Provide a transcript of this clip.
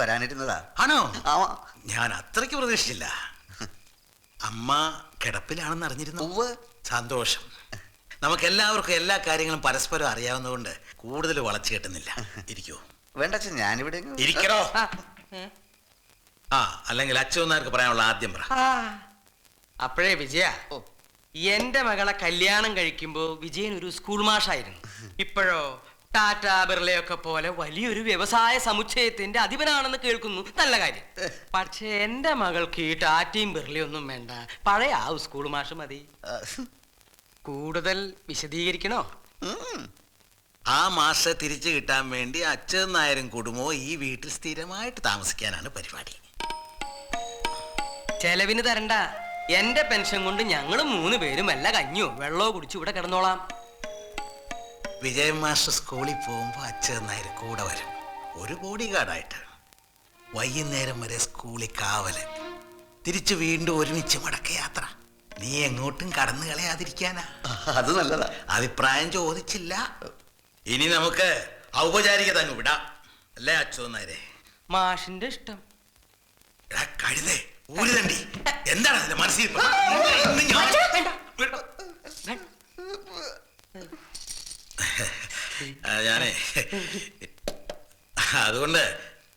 വരാനിരുന്നതാ. ആണോ? ആ, ഞാൻ അത്രയ്ക്ക് പ്രതീക്ഷിച്ചില്ല. അമ്മ കിടപ്പിലാണെന്ന് അറിഞ്ഞിരുന്നു. സന്തോഷം. നമുക്ക് എല്ലാവർക്കും എല്ലാ കാര്യങ്ങളും പരസ്പരം അറിയാവുന്നതുകൊണ്ട് കൂടുതൽ വളച്ചു കെട്ടുന്നില്ല. ഇരിക്കൂ. വേണ്ട അച്ഛൻ, ഞാനിവിടെ ഇരിക്കണോ? ആ, അല്ലെങ്കിൽ അച്ഛനാർക്ക് പറയാനുള്ള ആദ്യം പറ. അപ്പോഴേ വിജയ, എന്റെ മകളെ കല്യാണം കഴിക്കുമ്പോ വിജയൻ ഒരു സ്കൂൾ മാഷായിരുന്നു. ഇപ്പോഴോ ടാറ്റ ബിർളയൊക്കെ പോലെ വലിയൊരു വ്യവസായ സമുച്ചയത്തിന്റെ അധിപനാണെന്ന് കേൾക്കുന്നു. നല്ല കാര്യം. പക്ഷെ എന്റെ മകൾക്ക് ഈ ടാറ്റയും ബിർളയൊന്നും വേണ്ട, പഴയ ആ സ്കൂൾ മാഷ് മതി. കൂടുതൽ വിശദീകരിക്കണോ? ആ മാഷെ തിരിച്ചു കിട്ടാൻ വേണ്ടി അച്ഛൻ നായരും കുടുംബവും ഈ വീട്ടിൽ സ്ഥിരമായിട്ട് താമസിക്കാനാണ് പരിപാടി. ചെലവിന് തരണ്ട. എന്റെ പെൻഷൻ കൊണ്ട് ഞങ്ങൾ 3 പേരും വല്ല കഞ്ഞോ വെള്ളമോ കുടിച്ചു ഇവിടെ കിടന്നോളാം. വിജയൻ മാസ്റ്റർ സ്കൂളിൽ പോകുമ്പോൾ അച്ഛൻ നായർ കൂടെ വരും, ഒരു ബോഡി ഗാർഡായിട്ട്. വൈകുന്നേരം വരെ സ്കൂളിൽ കാവല്, തിരിച്ചു വീണ്ടും ഒരുമിച്ച് മടക്കയാത്ര. നീ എങ്ങോട്ടും കടന്നു കളയാതിരിക്കാനാ. അത് നല്ലതാ. അഭിപ്രായം ചോദിച്ചില്ല. ഇനി നമുക്ക് ഔപചാരികത അങ്ങ് വിടാം, അല്ലേ അച്ഛൻ നായരെ? മാഷിന്റെ ഇഷ്ടം. കഴുതേ ഊരുതണ്ടി, എന്താണ് അതിന്റെ മനസ്സിൽ? ഞാനേ അതുകൊണ്ട്